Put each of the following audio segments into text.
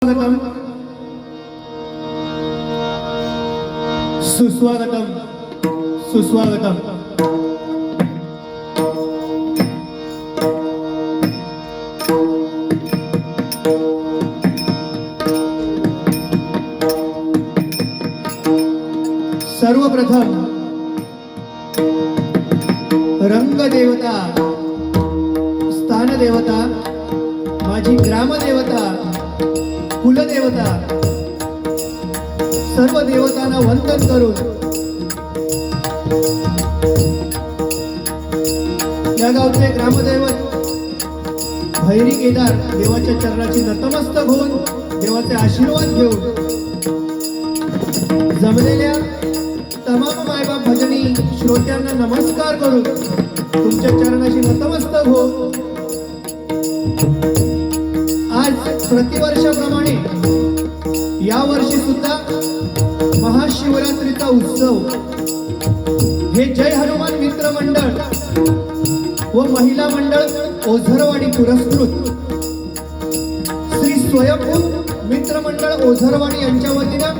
सुस्वागतम सुस्वागतम सुस्वागतम। सर्वप्रथम रंगदेवता, स्थानदेवता, माझी ग्रामदेवता, कुलदेवता, सर्व देवतांना वंदन करून या गावचे ग्रामदैवत भैरी केदार देवाच्या चरणाची नतमस्तक होऊन देवाचे आशीर्वाद घेऊन जमलेल्या तमाम मायबाप भजनी श्रोत्यांना नमस्कार करून तुमच्या चरणाशी नतमस्तक हो। आज प्रतिवर्षाप्रमाणे या वर्षी सुद्धा महाशिवरात्रीचा उत्सव हे जय हनुमान मित्र मंडळ व महिला मंडळ ओझरवाडी पुरस्कृत श्री स्वयंभू मित्र मंडळ ओझरवाडी यांच्या वतीनं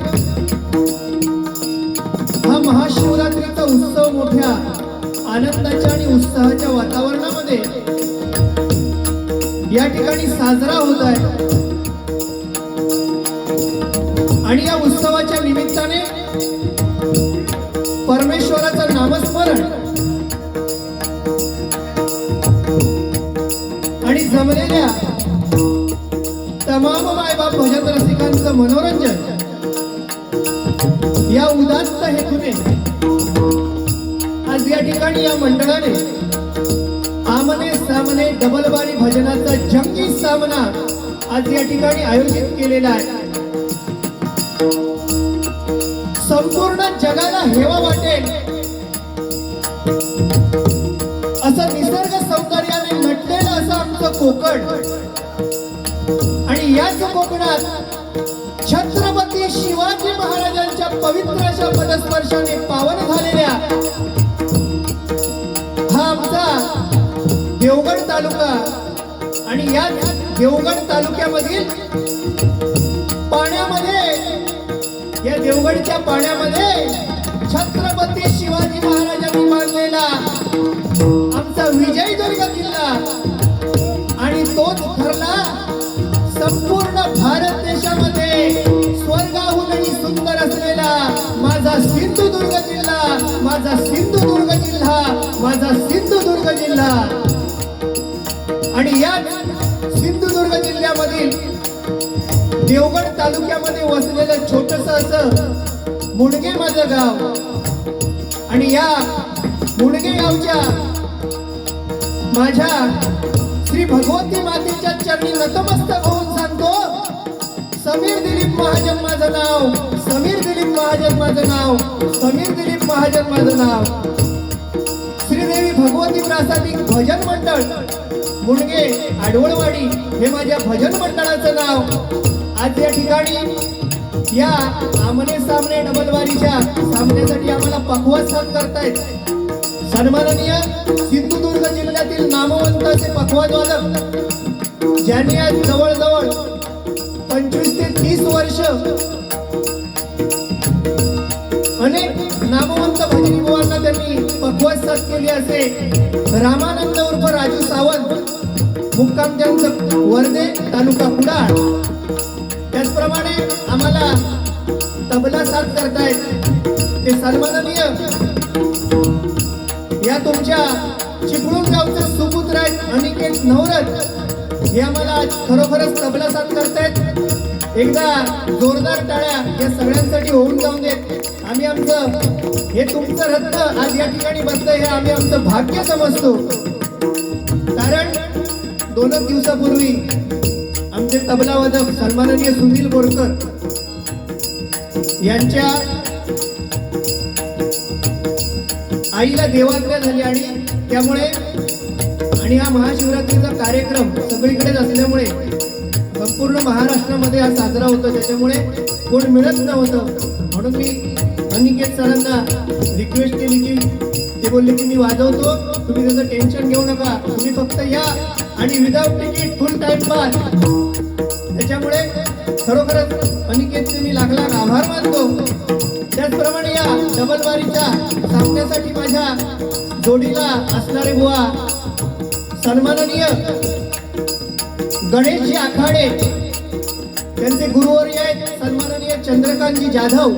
हा महाशिवरात्रीचा उत्सव मोठ्या आनंदाच्या आणि उत्साहाच्या वातावरणामध्ये या ठिकाणी साजरा होत आहे आणि या उत्सवाच्या निमित्ताने परमेश्वराचं नामस्मरण आणि जमलेल्या तमाम मायबाप भजन रसिकांचं मनोरंजन या उदात्त हेतूने आज या ठिकाणी या मंडळाने आमने सामने डबलबारी भजनाचा जंगी सामना आज या ठिकाणी आयोजित केलेला आहे। संपूर्ण जगाला हेवा वाटेल असं निसर्ग सौंदर्याने नटलेलं असं आमचं कोकण आणि याच कोकणात छत्रपती शिवाजी महाराजांच्या पवित्र अशा पदस्पर्शाने पावन झालेल्या हा आमचा देवगड तालुका आणि या देवगड तालुक्यामधील पाण्यामध्ये या देवगडच्या पाण्यामध्ये छत्रपती शिवाजी महाराजांनी बांधलेला आमचा विजयदुर्ग किल्ला आणि तोच ठरला संपूर्ण भारत देशामध्ये स्वर्गाहूनही सुंदर असलेला माझा सिंधुदुर्ग जिल्हा, माझा सिंधुदुर्ग जिल्हा, माझा सिंधुदुर्ग जिल्हा। आणि या सिंधुदुर्ग जिल्ह्यामधील देवगड तालुक्यामध्ये वसलेलं छोटंसं असं मुंडगे माझं गाव आणि या मुंडगे गावच्या माझ्या श्री भगवती मातेच्या चरणी नतमस्तक होऊन सांगतो, समीर दिलीप महाजन माझं नाव, समीर दिलीप महाजन माझं नाव, समीर दिलीप महाजन माझं नाव। श्रीदेवी भगवती प्रासादिक भजन मंडळ मुंडगे आडवळवाडी हे माझ्या भजन मंडळाचं नाव। आज या ठिकाणी या आमने सामने डबलवारीच्या सामन्यासाठी आम्हाला पखवाज साथ करतायत सन्माननीय सिंधुदुर्ग जिल्ह्यातील नामवंत असे पखवाज वादक ज्यांनी आज जवळजवळ 25 ते 30 वर्ष अनेक नामवंत भजनी बुवांना त्यांनी पखवाज साथ केली असे रामानंद उर्फ राजू सावंत मुक्काम त्यांचं वर्धे तालुका कुडाळ। त्याचप्रमाणे आम्हाला तबला साथ करतायत ते सन्माननीय या तुमच्या चिपळूण गावचे सुपुत्र आहेत अनिकेत नवरथ हे आम्हाला आज खरोखरच तबला साथ करतायत। एकदा जोरदार टाळ्या या सगळ्यांसाठी होऊन जाऊन देत। आम्ही आमचं हे तुमचं रत्न आज या ठिकाणी बसलं हे आम्ही आमचं भाग्य समजतो, कारण 2 दिवसापूर्वी आमचे तबला वादक सन्माननीय सुनील बोरकर यांच्या आईला देवाज्ञा झाली आणि त्यामुळे आणि हा महाशिवरात्रीचा कार्यक्रम सगळीकडेच असल्यामुळे संपूर्ण महाराष्ट्रामध्ये हा साजरा होतो, त्याच्यामुळे कोण मिळत नव्हतं। म्हणून मी अनिकेत सरांना रिक्वेस्ट केली की ते बोलले की मी वाजवतो, तुम्ही त्याचं टेन्शन घेऊ नका, तुम्ही फक्त या आणि विदाउट तिकीट फुल टाइम पास। त्याच्यामुळे खरोखरच अनिकेतचे मी लाख लाख आभार मानतो. त्याचप्रमाणे या डबलवारीच्या सामन्यासाठी माझ्या जोडीला असणारे बुवा सन्माननीय गणेशजी आखाडे, त्यांचे गुरुवर्य आहेत सन्माननीय चंद्रकांतजी जाधव,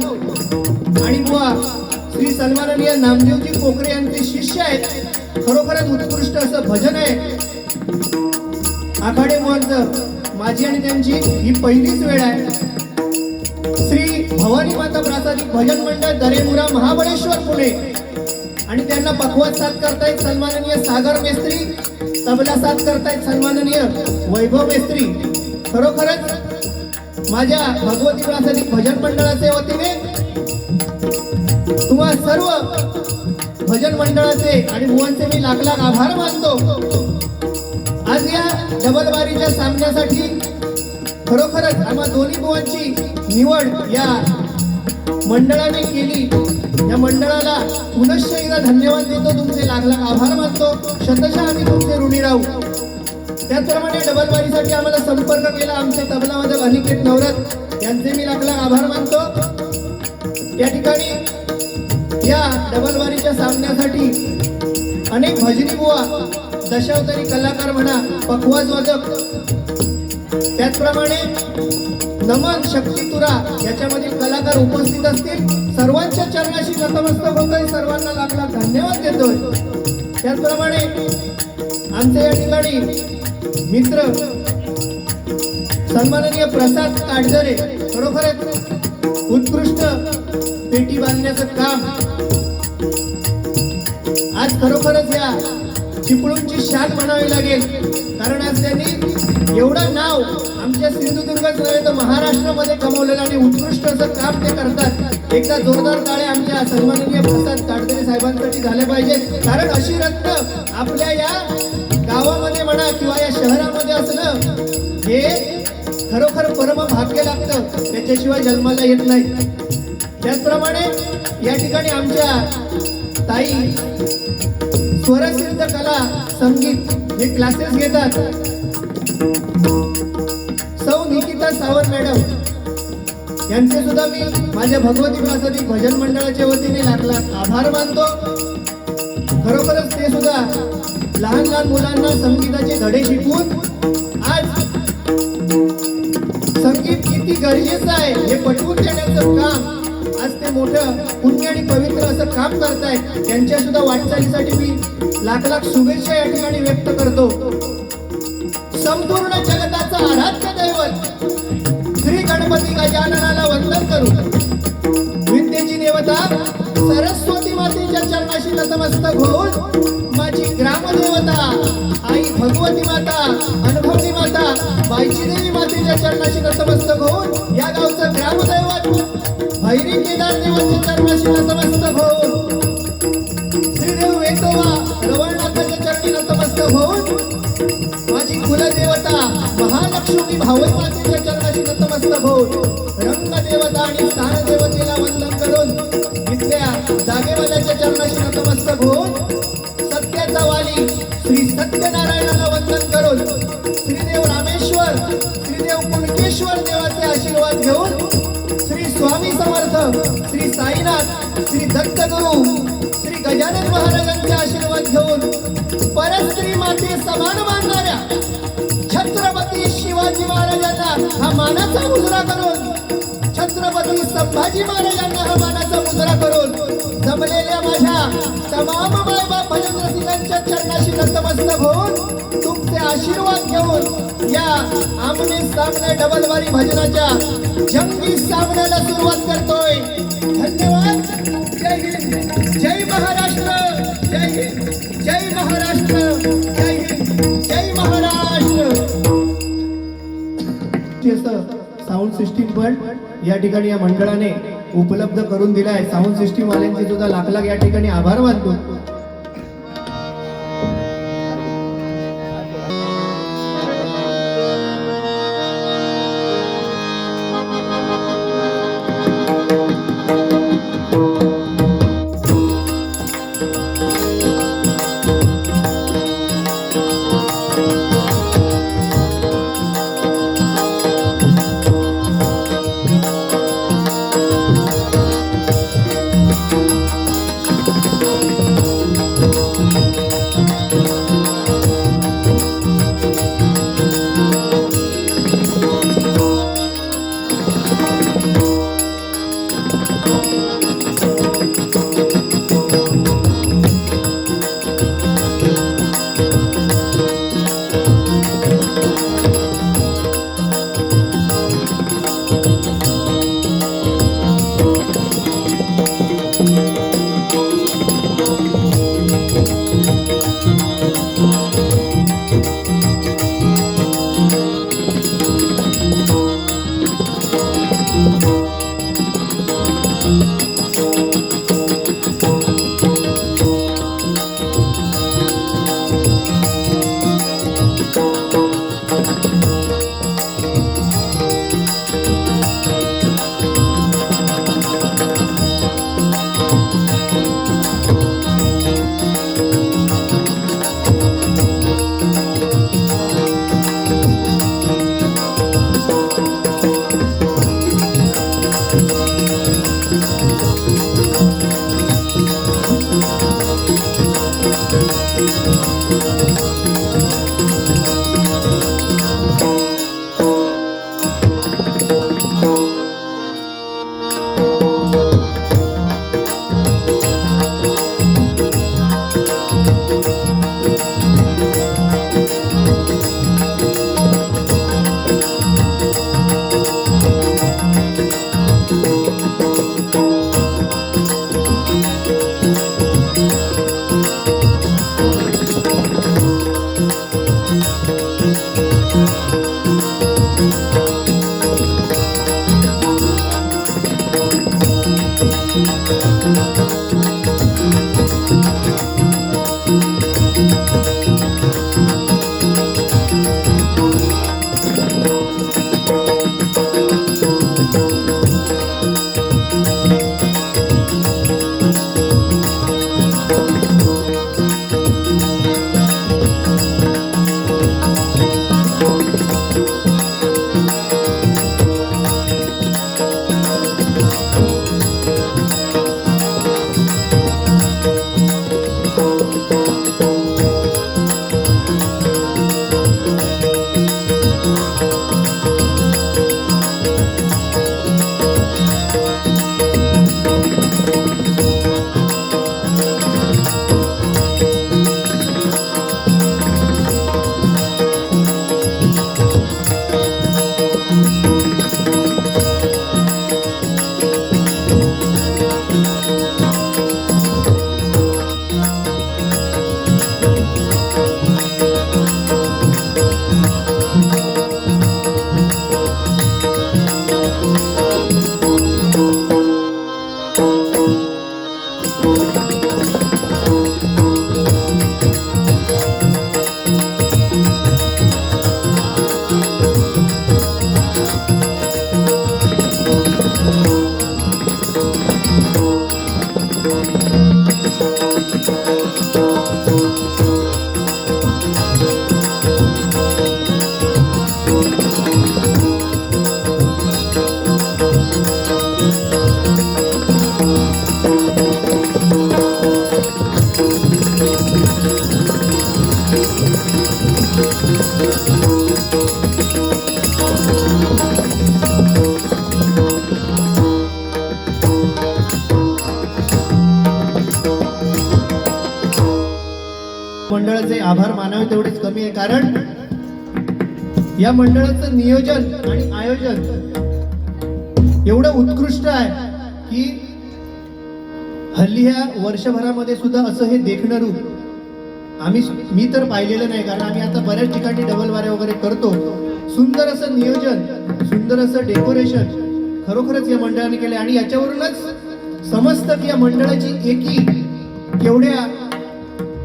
आणि बुवा श्री सन्माननीय नामदेवजी कोकरे यांचे शिष्य आहेत. खरोखरच उत्कृष्ट असं भजन आहे आखाडे बुवांचं. माझी आणि त्यांची ही पहिलीच वेळ आहे. श्री भवानी माता प्रासादिक भजन मंडळ दरेमुरा महाबळेश्वर पुणे, आणि त्यांना पखवाज साथ करतायत सन्माननीय सागर मेस्त्री, तबला साथ करतायत सन्माननीय वैभव मेस्त्री. खरोखरच माझ्या भगवती प्रासादिक भजन मंडळाच्या वतीने तुम्हा सर्व भजन मंडळाचे आणि बुवांचे मी लाख लाख आभार मानतो. आज या डबलवारीच्या सामन्यासाठी खरोखरच आम्हा दोन्ही बुवांची निवड या मंडळाने केली. या मंडळाला पुनश्च एकदा धन्यवाद देतो, तुमचे लाख लाख आभार मानतो. शतशः आम्ही तुमचे ऋणी राहू. त्याचप्रमाणे डबलवारीसाठी आम्हाला संपर्क केला आमचे तबलावादक अनिकेत नवरत, यांचे मी लाख लाख आभार मानतो. या ठिकाणी या डबलवारीच्या सामन्यासाठी अनेक भजनी बुवा, दशावतारी कलाकार म्हणा, पखवाज वादक, त्याचप्रमाणे नमन शक्तितुरा याच्यामधील कलाकार उपस्थित असतील. सर्वांच्या चरणाशी नतमस्तक होतोय, सर्वांना लाख लाख धन्यवाद देतोय. त्याचप्रमाणे आमच्या या ठिकाणी मित्र सन्माननीय प्रसाद काटजरे, खरोखरच उत्कृष्ट पेटी बांधण्याचं काम आज खरोखरच या चिपळूणची शान म्हणावी लागेल. कारण आज त्यांनी एवढं नाव आमच्या सिंधुदुर्गच नव्हे तर महाराष्ट्रामध्ये कमवलेलं आणि उत्कृष्ट असं काम ते करतात. एकदा जोरदार टाळ्या आमच्या सन्माननीय प्रसाद काटजरे साहेबांसाठी झाले पाहिजे. कारण अशी रत्न आपल्या या गावामध्ये म्हणा किंवा या शहरामध्ये असणं हे खरोखर परम भाग्य लागतं, त्याच्याशिवाय जन्माला येत नाही. त्याचप्रमाणे या ठिकाणी आमच्या ताई स्वरसिद्ध कला संगीत हे क्लासेस घेतात. सौ निकिता सावंत मॅडम यांचे सुद्धा मी माझ्या भगवती प्रासादिक भजन मंडळाच्या वतीने लाख लाख आभार मानतो. खरोखरच ते सुद्धा लहान लहान मुलांना संगीताचे धडे शिकवून आज संगीत किती गरजेचं आहे हे पटवून देण्याचं काम आज ते मोठं पुण्य आणि पवित्र असं काम करतायत. त्यांच्या सुद्धा वाटचालीसाठी मी लाख लाख शुभेच्छा या ठिकाणी व्यक्त करतो. संपूर्ण जगताचा आराध्य दैवत श्री गणपती गजाननाला वंदन करू. विद्येची देवता सरस्वती मातेच्या चरणाशी नतमस्तक होऊन माझी ग्रामदेवता आई भगवती माता, अनुभवनी माता, बाईची देवी मातेच्या चरणाशी नतमस्तक होऊन या गावचं ग्रामदैवत भैरी केदार देवाच्या चरणाशी नतमस्तक होऊन श्रीदेव वेतोबा रवळनाथाच्या चरणी नतमस्तक होऊन माझी कुलदेवता महालक्ष्मी भावई मातेच्या चरणाशी नतमस्तक होऊन रंगदेवता आणि स्थानदेवतेला वंदन करून इथल्या जागेवाल्याच्या चरणाशी नतमस्तक होऊन सत्याचा वाली श्री सत्यनारायणाला वंदन करून श्रीदेव रामेश्वर, श्रीदेव कुणकेश्वर देवाचे आशीर्वाद घेऊन श्री स्वामी समर्थ, श्री साईनाथ, श्री दत्तगुरु, श्री गजानन महाराजांचे आशीर्वाद घेऊन परस्त्री माते समान मानणाऱ्या छत्रपती शिवाजी महाराजांना हा मानाचा मुजरा करून, छत्रपती संभाजी महाराजांना हा मानाचा मुजरा करून जमलेल्या माझ्या तमाम मायबाप भजन रसिकांच्या चरणाशी नतमस्तक होऊन तुमचे आशीर्वाद घेऊन या आमने सामने डबलवारी भजनाच्या जंगी सामन्याला सुरुवात करतोय. धन्यवाद. जय हिंद, जय महाराष्ट्र. जय हिंद, जय महाराष्ट्र. जय हिंद, जय महाराष्ट्र. साऊंड सिस्टीम पण या ठिकाणी या मंडळाने उपलब्ध करून दिला आहे. साऊंड सिस्टीम वाल्यांचे सुद्धा लाख लाख या ठिकाणी आभार मानतो. मंडळाचे आभार मानावे तेवढेच कमी आहे, कारण या मंडळाचं नियोजन आणि आयोजन एवढं उत्कृष्ट आहे की हल्ली ह्या वर्षभरामध्ये सुद्धा असं हे देखणं रूप मी तर पाहिलेलं नाही, कारण आम्ही आता बऱ्याच ठिकाणी डबल वाऱ्या वगैरे करतो. सुंदर असं नियोजन, सुंदर असं डेकोरेशन खरोखरच या मंडळाने केले आणि याच्यावरूनच समजतं की या मंडळाची एकी केवढ्या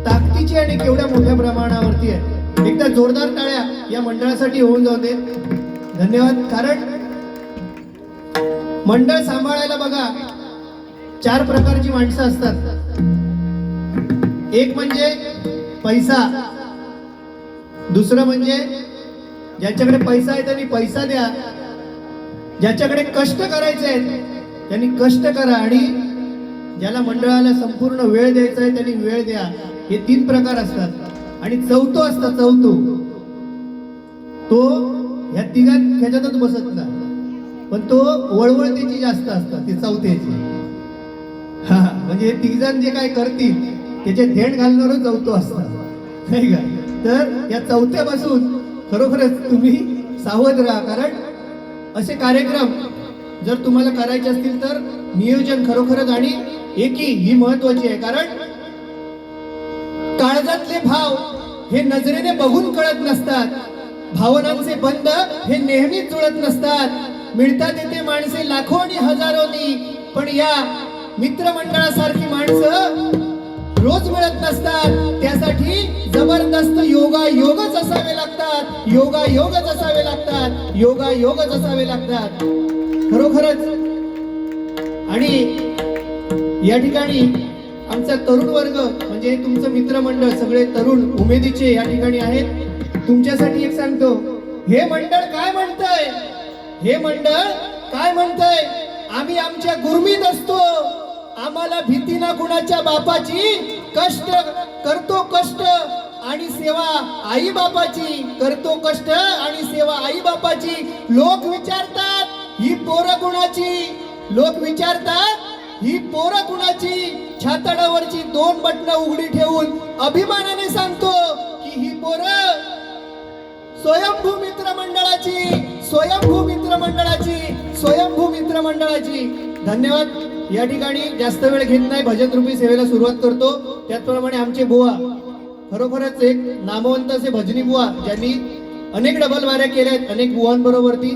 ताकदीची आणि केवढ्या मोठ्या प्रमाणावरती आहे. एकदा जोरदार टाळ्या या मंडळासाठी होऊन जाऊ दे. धन्यवाद. कारण मंडळ सांभाळायला बघा 4 प्रकारची माणसं असतात. एक म्हणजे पैसा, दुसरं म्हणजे ज्याच्याकडे पैसा आहे त्यांनी पैसा द्या, ज्याच्याकडे कष्ट करायचे आहेत त्यांनी कष्ट करा, आणि ज्याला मंडळाला संपूर्ण वेळ द्यायचा आहे त्यांनी वेळ द्या. हे 3 प्रकार असतात. आणि चौथो असता, तो ह्या ह्याच्यातच बसत नाही, पण तो वळवळतेची जास्त असतात, ते चौथ्याची. म्हणजे हे 3 जण जे काय करतील त्याचे धेण घालणारच चौथो असतात, नाही का? तर या चौथ्यापासून खरोखरच तुम्ही सावध राहा, कारण असे कार्यक्रम जर तुम्हाला करायचे असतील तर नियोजन खरोखरच आणि एकी ही महत्वाची आहे. कारण काळजातले भाव हे नजरेने बघून कळत नसतात, भावनांचे बंध हे नेहमीच जुळत नसतात. मिळतात येते माणसे लाखो आणि हजारोनी, पण या मित्रमंडळासारखी माणसं रोज मिळत नसतात. त्यासाठी जबरदस्त योगायोगच असावे लागतात, योगायोगच असावे लागतात, योगायोगच असावे लागतात खरोखरच. आणि या ठिकाणी आमचा तरुण वर्ग म्हणजे तुमचं मित्रमंडळ सगळे तरुण उमेदीचे या ठिकाणी आहेत. तुमच्यासाठी एक सांगतो, हे मंडळ काय म्हणतंय, हे मंडळ काय म्हणतंय, आम्ही आमच्या गुरमीत असतो, आम्हाला भीती ना कुणाच्या बापाची, कष्ट करतो कष्ट आणि सेवा आई बापाची, करतो कष्ट आणि सेवा आई बापाची. लोक विचारतात ही पोरं कुणाची, लोक विचारतात ही पोरं कुणाची. छाताडावरची 2 बटणं उघडी ठेवून अभिमानाने सांगतो की ही पोरं स्वयंभू मित्र मंडळाची, स्वयंभू मित्र मंडळाची, स्वयंभू मित्र मंडळाची. धन्यवाद. या ठिकाणी जास्त वेळ घेत नाही, भजन रूपी सेवेला सुरुवात करतो. त्याचप्रमाणे आमचे बुवा खरोखरच एक नामवंत असे भजनी बुवा, ज्यांनी अनेक डबल वाऱ्या केल्यात अनेक बुवांबरोबरती.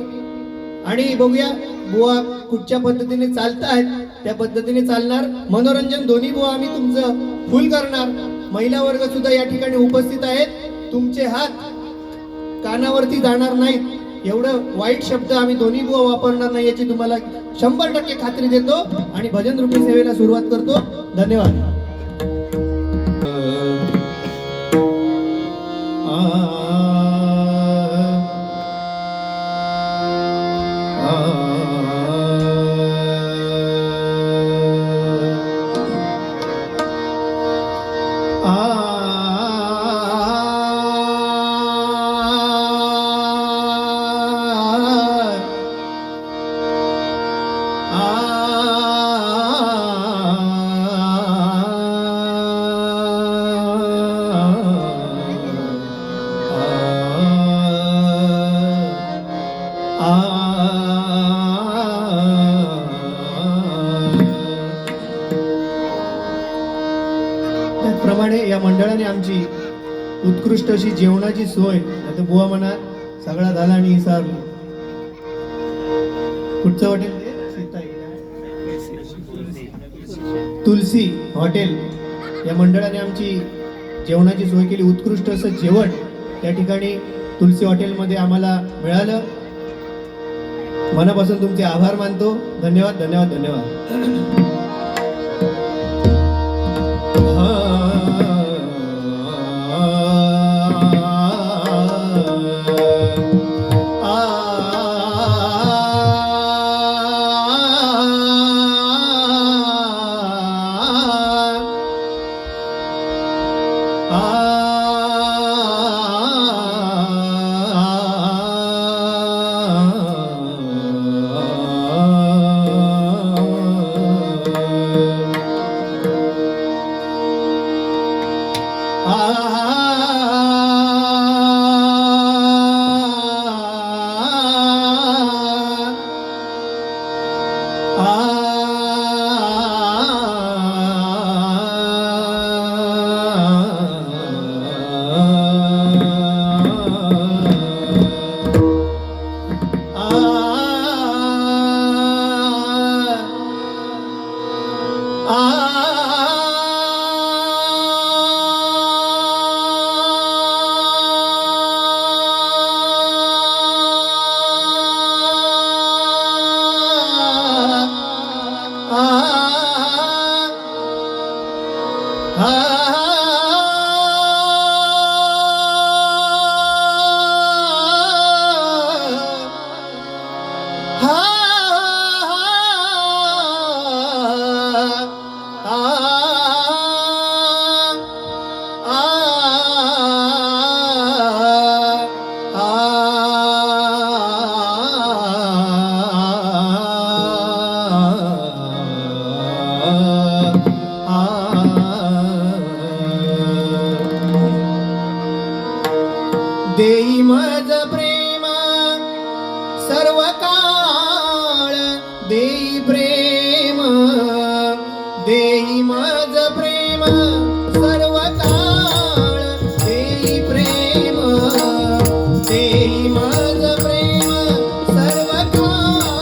आणि बघूया बुवा कुठच्या पद्धतीने चालतायत, त्या पद्धतीने चालणार. मनोरंजन दोन्ही बुवा आम्ही तुमचं फुल करणार. महिला वर्ग सुद्धा या ठिकाणी उपस्थित आहेत. तुमचे हात कानावरती जाणार नाहीत एवढं वाईट शब्द आम्ही दोन्ही बुवा वापरणार नाही याची तुम्हाला 100% खात्री देतो. आणि भजन रूपी सेवेला सुरुवात करतो. धन्यवाद. त्याचप्रमाणे या मंडळाने आमची उत्कृष्ट अशी जेवणाची सोय, आता बुवा म्हणा सगळा झाला आणि विसरलो. कुठचं हॉटेल? तुलसी हॉटेल. या मंडळाने आमची जेवणाची सोय केली. उत्कृष्ट असं जेवण त्या ठिकाणी तुलसी हॉटेलमध्ये आम्हाला मिळालं. मनापासून तुमचे आभार मानतो. धन्यवाद धन्यवाद धन्यवाद. देई माझ प्रेम सर्व काळ, देई प्रेम, देई माझ प्रेम सर्व काळ, देई प्रेम, देई माझ प्रेम सर्व काळ.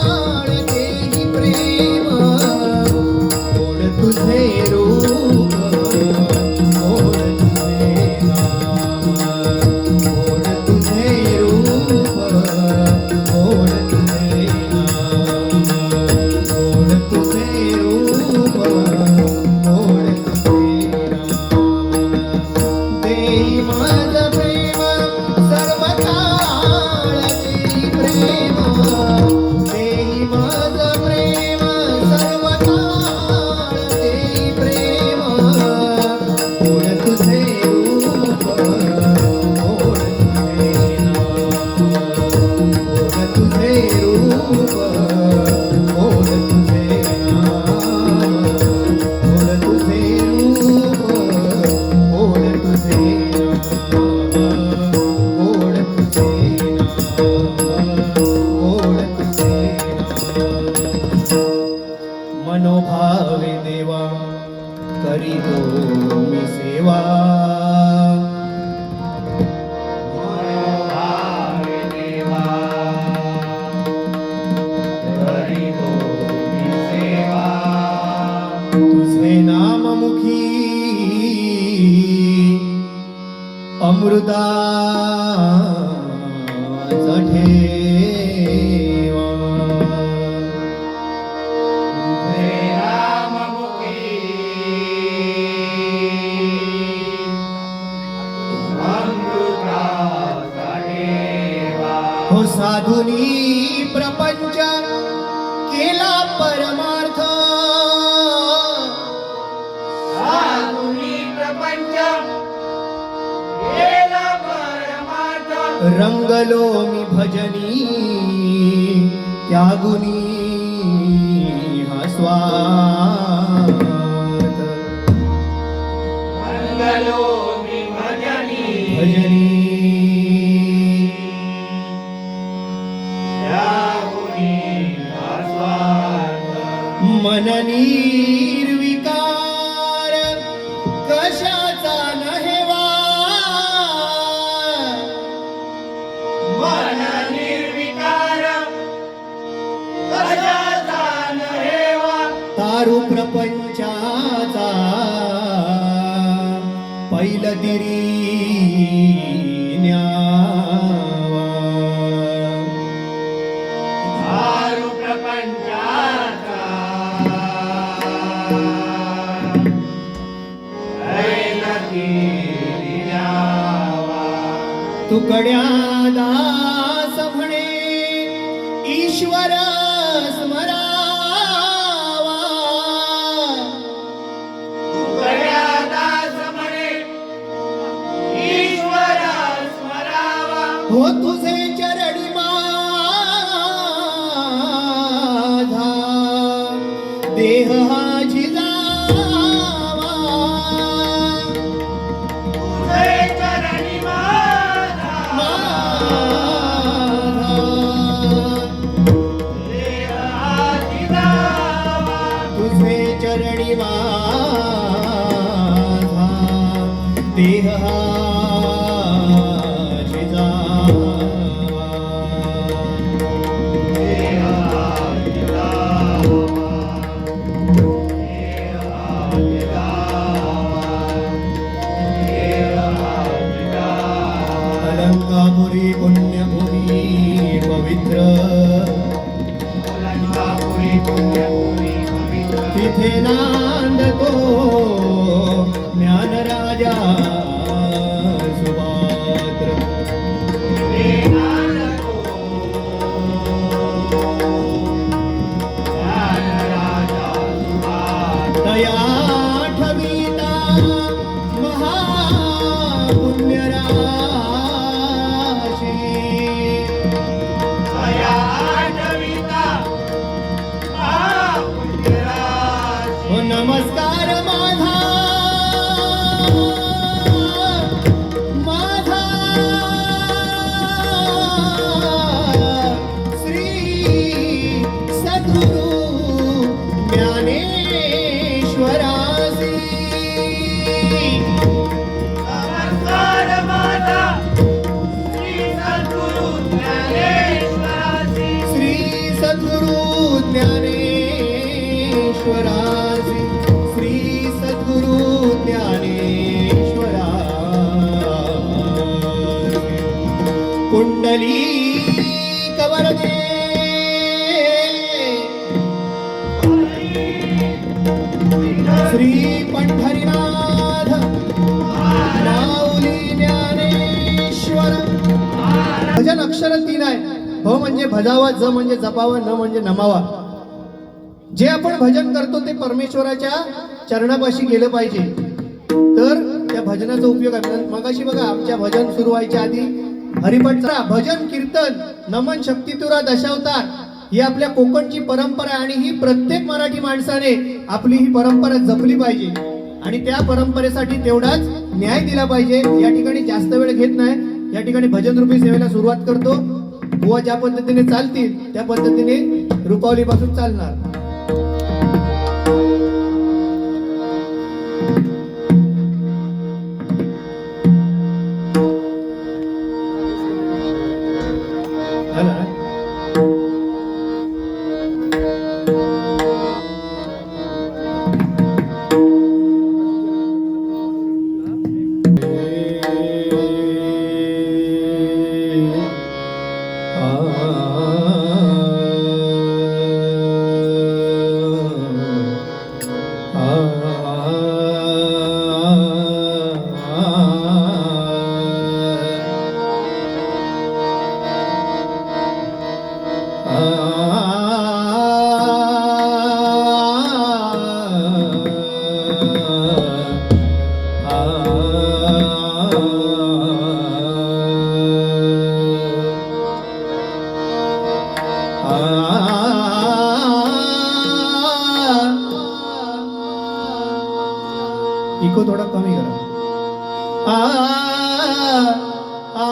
मनोभावे देवा करीतो मी सेवा मनोभावे देवा करीतो मी सेवा तुझे नाम मुखी अमृता ठेवा तुझे नाममुखी अमृताचा ठेवा हो साधुनी प्रपंच केला परमार्थ साधुनी प्रपंच केला परमार्थ रंगलो मी भजनी त्यागुनी हा स्वार्थ मंगलो मी भजनी भजनी त्यागुनी स्वार्थ मन निर्विकार कशाचा नहेवा मन निर्विकार कशाचा नहेवा तारू प्रपंचाचा पैलदिरी न्यावा आरु प्रपंचाचा ऐलती न्यावा तुकड्या दास म्हणे ईश्वर स्मरावा तुकड्या दास म्हणे ईश्वर स्मरावा हो तुझे चरणी माझा देह हा झिजावा तुझे चरणी माझा देह हाती जावा तुझे चरणी माझा देह हा झिजावा. देह हाती जावा देह हाती जावा अलंकापुरी पुण्यभूमी पवित्र अलंकापुरी पुण्यभूमी पवित्र तिथे नांदतो ज्ञानराजा सुपात्र तया ठविता महापुण्यराशी हो नमस्कार माझा माझा श्री सद्गुरु ज्ञानेश्वरासी श्री सद्गुरु ज्ञानेश्वरासी श्री सद्गुरु ज्ञानेश्वरासी कुंडली कवरदे श्री पंढरीनाथ माऊली ज्ञानेश्वर भजन अक्षर 3 आहे. भ म्हणजे भजावा, ज म्हणजे जपावा, न म्हणजे नमावा. जे आपण भजन करतो ते परमेश्वराच्या चरणापाशी गेलं पाहिजे, तर त्या भजनाचा उपयोग आहे. मगाशी बघा आमच्या भजन सुरू व्हायच्या आधी हरिपाठ भजन कीर्तन नमन शक्तितुरा दशावतार ही आपल्या कोकणची परंपरा आहे आणि ही प्रत्येक मराठी माणसाने आपली ही परंपरा जपली पाहिजे आणि त्या परंपरेसाठी तेवढाच न्याय दिला पाहिजे. या ठिकाणी जास्त वेळ घेत नाही, या ठिकाणी भजन रूपी सेवेला सुरुवात करतो. बुवा ज्या पद्धतीने चालतील त्या पद्धतीने रुपावली पासून चालणार. इको थोडा कमी करा. आ आ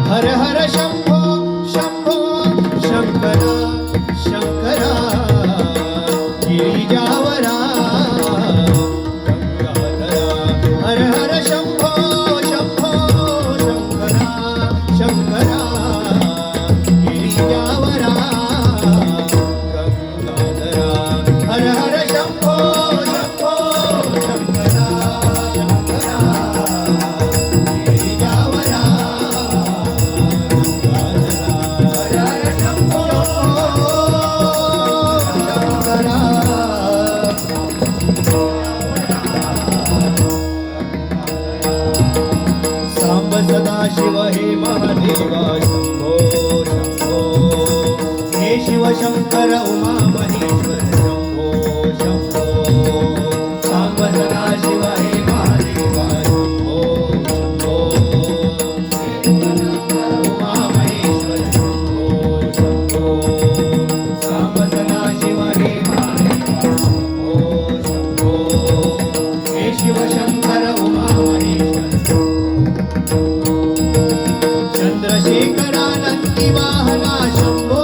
हर हर शंभो शंभो शंकरा शंकरा गिरिजावरा गंगाधरा. हर हर शंभो शंभो शंकरा शंकरा गिरिजावरा गंगाधरा. हर हर शंभो शंभो शंकरा शंकरा गिरिजावरा. सांब सदा शिव हे महादेवा शंभो शंभो. हे शिव शंकर उमा महेश्वर शंभो शंभो. सांब सदा शिव हे महादेवा शंभो शंभो. उमा महेश्वर शंभो शंभो. सांब सदा शिव हे महादेवा शंभो शंभो. हे शिव शंकर उमा महेश्वर. चंद्रशेखरानंदी वाहना शंभो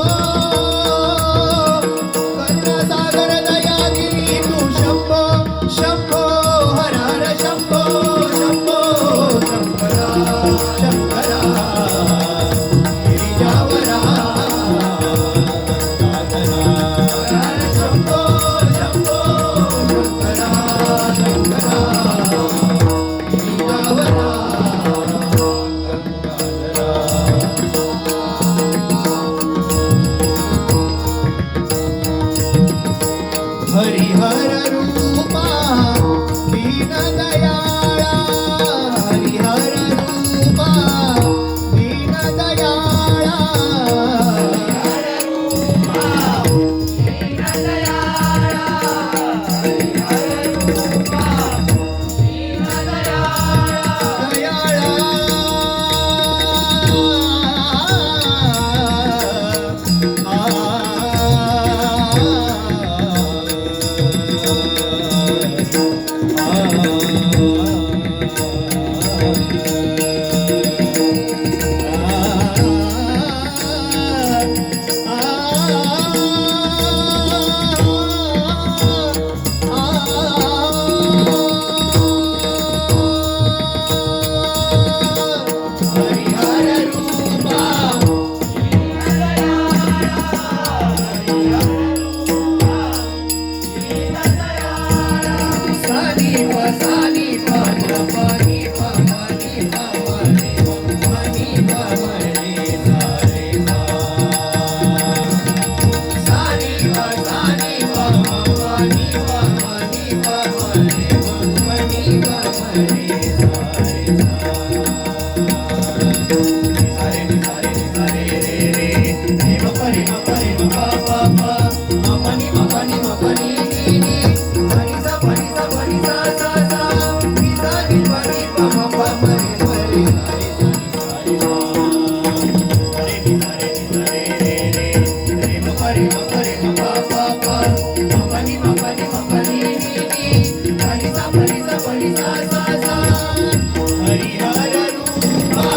हरिहर रूपा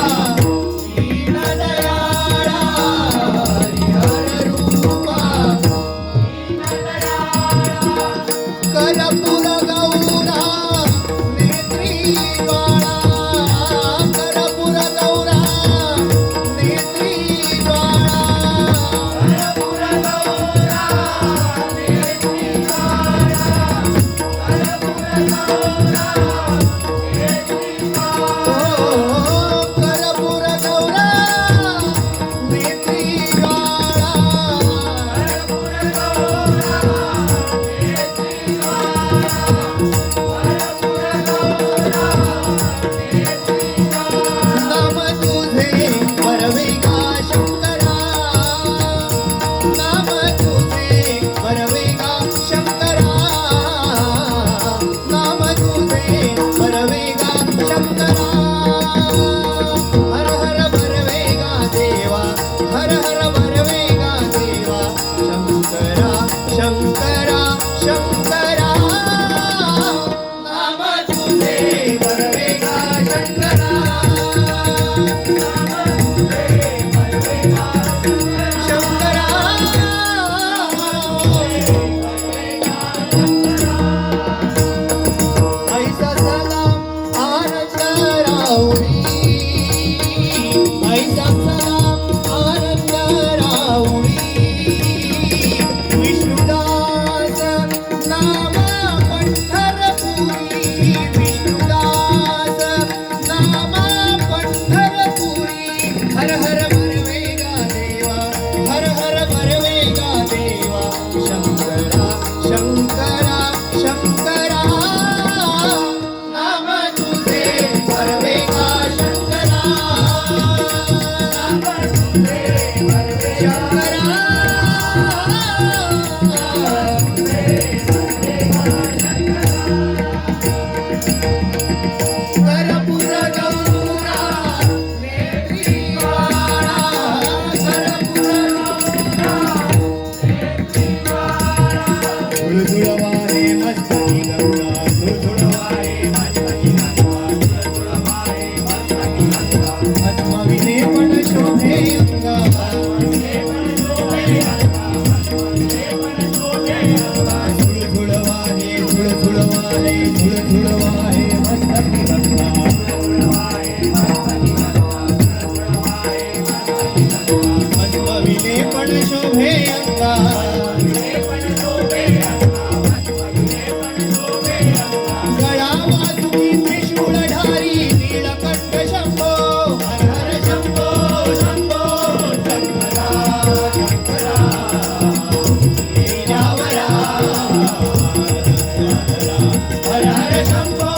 दीनदयाळा हरिहर रूपा कर्पूर गौरा नेत्री ज्वाळा कर्पूर गौरा नेत्री ज्वाळा कर्पूर गौरा नेत्री ज्वाळा नाम तुझे परवेगा शंकरा नाम तुझे परवेगा शंकरा नाम तुझे परवेगा शंकरा हर हर परवेगा देवा हर हर परवेगा देवा शंकरा शंकरा शंकरा नाम तुझे परवेगा शंकरा शंकरा ऐसा सलाम आनंद राहुरी ऐसा सलाम आनंद राहुरी विष्णुदास नाम पंढरपुरी विष्णुदास नाम पंढरपुरी हर हर परवेगा देवा हर हर परवेगा देवा शंकरा शंकरा शंकरा नाम तुझे परवेगा शंकरा नाम तुझे परवेगा कर्पूर गौरा नेत्री ज्वाळा कर्पूर धुळधुळवारे मस्तकी गंगा धुळधुळवारे मस्तकी गंगा अस्मविने पण शोभे अंगा धुळधुळवारे धुळधुळवारे धुळधुळवारे मस्तकी गंगा अस्मविने पण शोभे अंगा गळा वासुकी त्रिशूलधारी नीलकंठ शंभो हर हर शंभो शंभो शंकरा शंकरा लीलावरा हर हर शंभो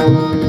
देवा